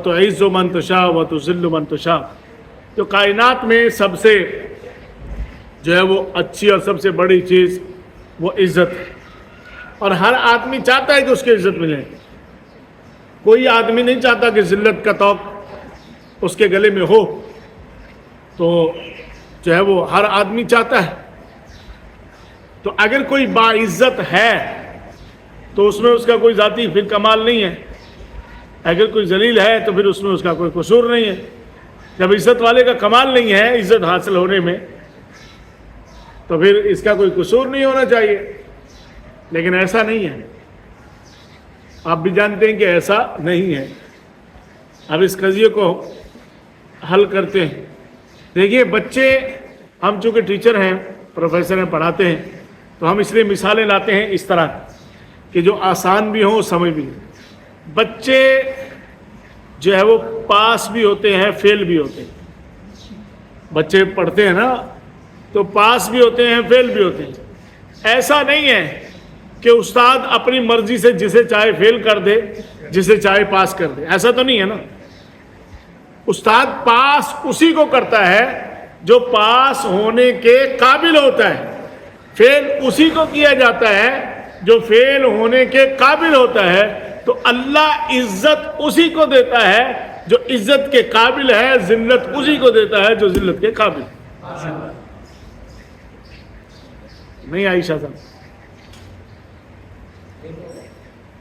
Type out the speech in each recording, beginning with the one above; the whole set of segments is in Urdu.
وتعز من تشاء وتذل من تشاء. تو کائنات میں سب سے جو ہے وہ اچھی اور سب سے بڑی چیز وہ عزت ہے، اور ہر آدمی چاہتا ہے کہ اس کی عزت ملے. کوئی آدمی نہیں چاہتا کہ ذلت کا طوق اس کے گلے میں ہو. تو جو ہے وہ ہر آدمی چاہتا ہے. تو اگر کوئی باعزت ہے تو اس میں اس کا کوئی ذاتی پھر کمال نہیں ہے. اگر کوئی ذلیل ہے تو پھر اس میں اس کا کوئی قصور نہیں ہے. جب عزت والے کا کمال نہیں ہے عزت حاصل ہونے میں تو پھر اس کا کوئی قصور نہیں ہونا چاہیے. لیکن ایسا نہیں ہے، آپ بھی جانتے ہیں کہ ایسا نہیں ہے. اب اس قضیے کو حل کرتے ہیں. دیکھیے بچے، ہم چونکہ ٹیچر ہیں، پروفیسر ہیں، پڑھاتے ہیں، تو ہم اس لیے مثالیں لاتے ہیں اس طرح کہ جو آسان بھی ہوں سمجھ بھی ہوں. بچے جو ہے وہ پاس بھی ہوتے ہیں، فیل بھی ہوتے ہیں. بچے پڑھتے ہیں نا تو پاس بھی ہوتے ہیں، فیل بھی ہوتے ہیں. ایسا نہیں ہے کہ استاد اپنی مرضی سے جسے چاہے فیل کر دے، جسے چاہے پاس کر دے. ایسا تو نہیں ہے نا. استاد پاس اسی کو کرتا ہے جو پاس ہونے کے قابل ہوتا ہے، فیل اسی کو کیا جاتا ہے جو فیل ہونے کے قابل ہوتا ہے. تو اللہ عزت اسی کو دیتا ہے جو عزت کے قابل ہے، ذلت اسی کو دیتا ہے جو ذلت کے قابل ہے. نہیں عائشہ صاحب؟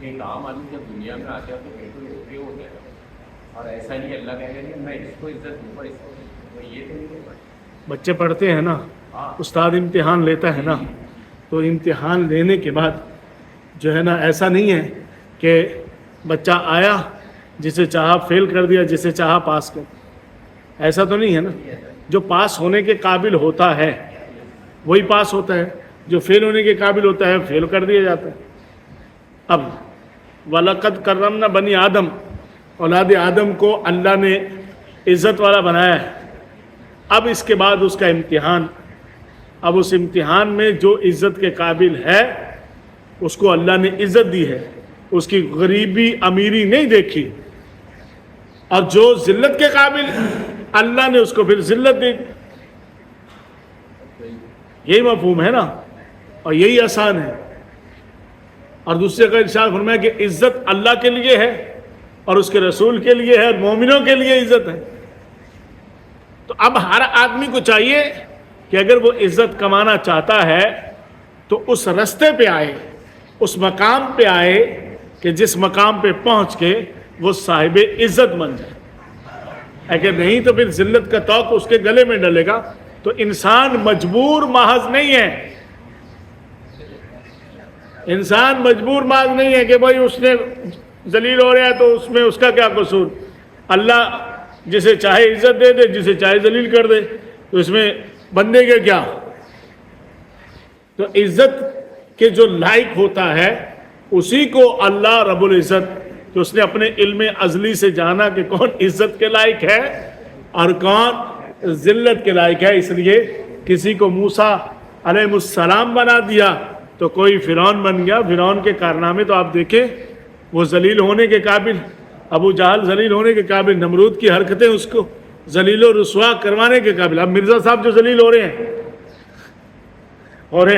ایک عام آدمی جب دنیا میں آتا ہے تو بالکل اوکے ہو گیا، اور ایسا نہیں اللہ کہے گا میں اس کو عزت دوں گا، اس کو یہ تو نہیں ہوگا. بچے پڑھتے ہیں نا، استاد امتحان لیتا ہے نا، تو امتحان لینے کے بعد جو ہے نا ایسا نہیں ہے کہ بچہ آیا جسے چاہا فیل کر دیا، جسے چاہا پاس کر دیا. ایسا تو نہیں ہے نا. جو پاس ہونے کے قابل ہوتا ہے وہی پاس ہوتا ہے، جو فیل ہونے کے قابل ہوتا ہے فیل کر دیا جاتا ہے. اب وَلَقَدْ كَرَّمْنَا بَنِي آدم، اولاد آدم کو اللہ نے عزت والا بنایا ہے. اب اس کے بعد اس کا امتحان، اب اس امتحان میں جو عزت کے قابل ہے اس کو اللہ نے عزت دی ہے، اس کی غریبی امیری نہیں دیکھی. اور جو ذلت کے قابل اللہ نے اس کو پھر ذلت دی. یہی مفہوم ہے نا، اور یہی آسان ہے. اور دوسرے کا ارشاد فرمایا کہ عزت اللہ کے لیے ہے اور اس کے رسول کے لیے ہے اور مومنوں کے لیے عزت ہے. تو اب ہر آدمی کو چاہیے کہ اگر وہ عزت کمانا چاہتا ہے تو اس رستے پہ آئے، اس مقام پہ آئے کہ جس مقام پہ پہنچ کے وہ صاحب عزت بن جائے. اگر نہیں تو پھر ذلت کا طوق اس کے گلے میں ڈلے گا. تو انسان مجبور محض نہیں ہے، انسان مجبور محض نہیں ہے کہ بھائی اس نے ذلیل ہو رہا ہے تو اس میں اس کا کیا قصور. اللہ جسے چاہے عزت دے دے، جسے چاہے ذلیل کر دے، تو اس میں بندے کے کیا. تو عزت کے جو لائق ہوتا ہے اسی کو اللہ رب العزت، کہ اس نے اپنے علم ازلی سے جانا کہ کون عزت کے لائق ہے اور کون ذلت کے لائق ہے. اس لیے کسی کو موسیٰ علیہ السلام بنا دیا تو کوئی فرعون بن گیا. فرعون کے کارنامے تو آپ دیکھیں، وہ ذلیل ہونے کے قابل، ابو جہل ذلیل ہونے کے قابل، نمرود کی حرکتیں اس کو ذلیل و رسوا کروانے کے قابل. اب مرزا صاحب جو ذلیل ہو رہے ہیں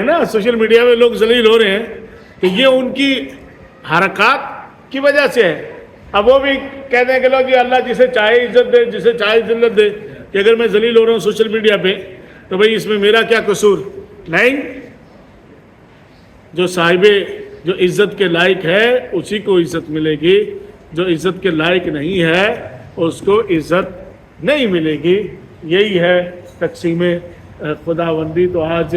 نا، سوشل میڈیا میں لوگ ذلیل ہو رہے ہیں، تو یہ ان کی حرکات کی وجہ سے ہے. اب وہ بھی کہتے ہیں کہ لوگ یہ اللہ جسے چاہے عزت دے، جسے چاہے ذلت دے، کہ اگر میں ذلیل ہو رہا ہوں سوشل میڈیا پہ تو بھئی اس میں میرا کیا قصور. نہیں، جو صاحب جو عزت کے لائق ہے اسی کو عزت ملے گی، جو عزت کے لائق نہیں ہے اس کو عزت نہیں ملے گی. یہی ہے تقسیم خداوندی. تو آج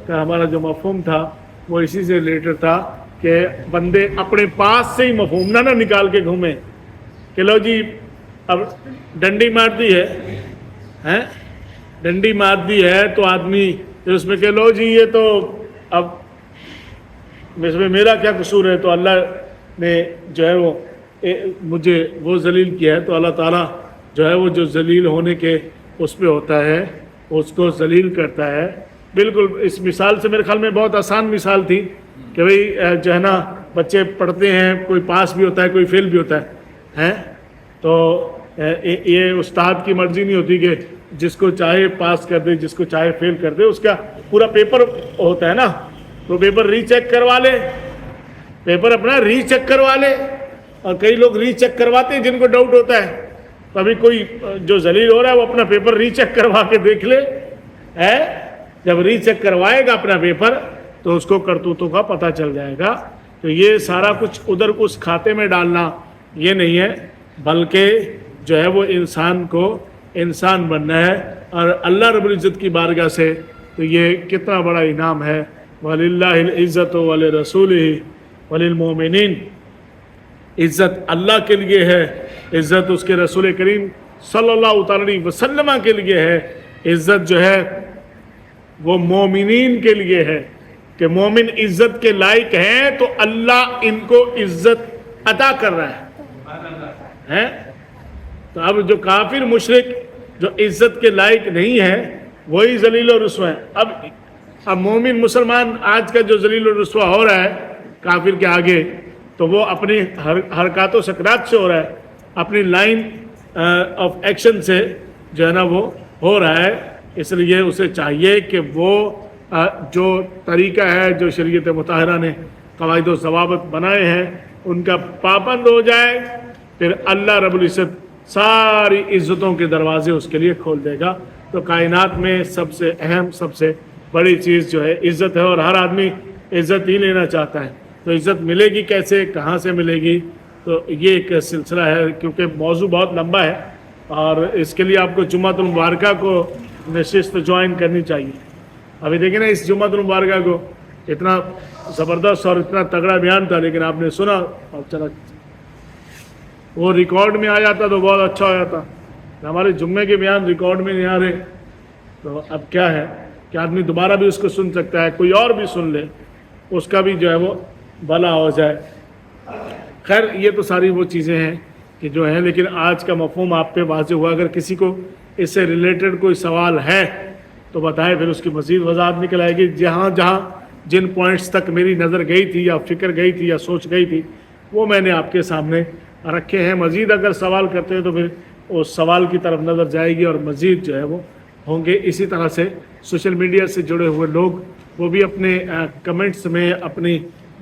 کا ہمارا جو مفہوم تھا وہ اسی سے ریلیٹڈ تھا کہ بندے اپنے پاس سے ہی مفہوم نہ نکال کے گھومیں کہ لو جی اب ڈنڈی مار دی ہے، ڈنڈی مار دی ہے تو آدمی اس میں کہ لو جی یہ تو اب اس میں میرا کیا قصور ہے. تو اللہ نے جو ہے وہ مجھے وہ ذلیل کیا ہے، تو اللہ تعالیٰ جو ہے وہ جو ذلیل ہونے کے اس پہ ہوتا ہے اس کو ذلیل کرتا ہے. بالکل اس مثال سے میرے خیال میں بہت آسان مثال تھی کہ بھئی جو ہے نا بچے پڑھتے ہیں، کوئی پاس بھی ہوتا ہے کوئی فیل بھی ہوتا ہے. تو یہ استاد کی مرضی نہیں ہوتی کہ جس کو چاہے پاس کر دے، جس کو چاہے فیل کر دے، اس کا پورا پیپر ہوتا ہے نا، تو پیپر ری چیک کروا لے، پیپر اپنا ری چیک کروا لے. اور کئی لوگ ری چیک کرواتے ہیں جن کو ڈاؤٹ ہوتا ہے، تو ابھی کوئی جو ذلیل ہو رہا ہے وہ اپنا پیپر ری چیک کروا کے دیکھ لے. جب ری چیک کروائے گا اپنا پیپر تو اس کو کرتوتوں کا پتہ چل جائے گا. تو یہ سارا کچھ ادھر اس کھاتے میں ڈالنا یہ نہیں ہے، بلکہ جو ہے وہ انسان کو انسان بننا ہے. اور اللہ رب العزت کی بارگاہ سے تو یہ کتنا بڑا انعام ہے. وَلِلَّهِ الْعِزَّةُ وَلِرَسُولِهِ وَلِلْمُؤْمِنِينَ. عزت اللہ کے لیے ہے، عزت اس کے رسول کریم صلی اللہ تعالی علیہ وسلم کے لیے ہے. عزت جو ہے وہ مومنین کے لیے ہے کہ مومن عزت کے لائق ہیں تو اللہ ان کو عزت عطا کر رہا ہے. تو اب جو کافر مشرک جو عزت کے لائق نہیں ہے وہی ذلیل و رسوا ہے. اب مومن مسلمان آج کا جو ذلیل و رسوا ہو رہا ہے کافر کے آگے، تو وہ اپنی حرکات و سکنات سے ہو رہا ہے، اپنی لائن آف ایکشن سے جو ہے نا وہ ہو رہا ہے. اس لیے اسے چاہیے کہ وہ جو طریقہ ہے جو شریعت مطہرہ نے قواعد و ضوابط بنائے ہیں ان کا پابند ہو جائے، پھر اللہ رب العزت ساری عزتوں کے دروازے اس کے لیے کھول دے گا. تو کائنات میں سب سے اہم سب سے بڑی چیز جو ہے عزت ہے، اور ہر آدمی عزت ہی لینا چاہتا ہے. تو عزت ملے گی کیسے، کہاں سے ملے گی، تو یہ ایک سلسلہ ہے کیونکہ موضوع بہت لمبا ہے، اور اس کے لیے آپ کو جمعۃ المبارکہ کو نشست جوائن کرنی چاہیے. ابھی دیکھیں نا اس جمعۃ المبارکہ کو اتنا زبردست اور اتنا تگڑا بیان تھا، لیکن آپ نے سنا اور چلا وہ ریکارڈ میں آ جاتا تو بہت اچھا ہو جاتا. ہمارے جمعے کے بیان ریکارڈ میں نہیں آ رہے، تو اب کیا ہے کہ آدمی دوبارہ بھی اس کو سن سکتا ہے، کوئی اور بھی سن لے، اس کا بھی جو ہے وہ بھلا ہو جائے. خیر یہ تو ساری وہ چیزیں ہیں کہ جو ہیں، لیکن آج کا مفہوم آپ پہ واضح ہوا. اگر کسی کو اس سے ریلیٹڈ کوئی سوال ہے تو بتائیں، پھر اس کی مزید وضاحت نکل آئے گی. جہاں جن پوائنٹس تک میری نظر گئی تھی یا فکر گئی تھی یا سوچ گئی تھی وہ میں نے آپ کے سامنے رکھے ہیں. مزید اگر سوال کرتے ہیں تو پھر اس سوال کی طرف نظر جائے گی اور مزید جو ہے وہ ہوں گے. اسی طرح سے سوشل میڈیا سے جڑے ہوئے لوگ وہ بھی اپنے کمنٹس میں، اپنی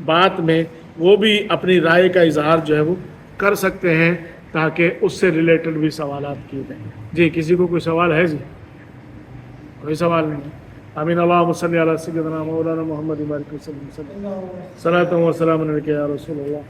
بات میں وہ بھی اپنی رائے کا اظہار جو ہے وہ کر سکتے ہیں تاکہ اس سے ریلیٹڈ بھی سوالات کیے جائیں. جی کسی کو کوئی سوال ہے؟ جی کوئی سوال نہیں. آمین. اللہم صلی علی سیدنا مولانا محمد وعلی آلہ وصحبہ وسلم. صلاۃ و سلام علیک یا رسول اللہ.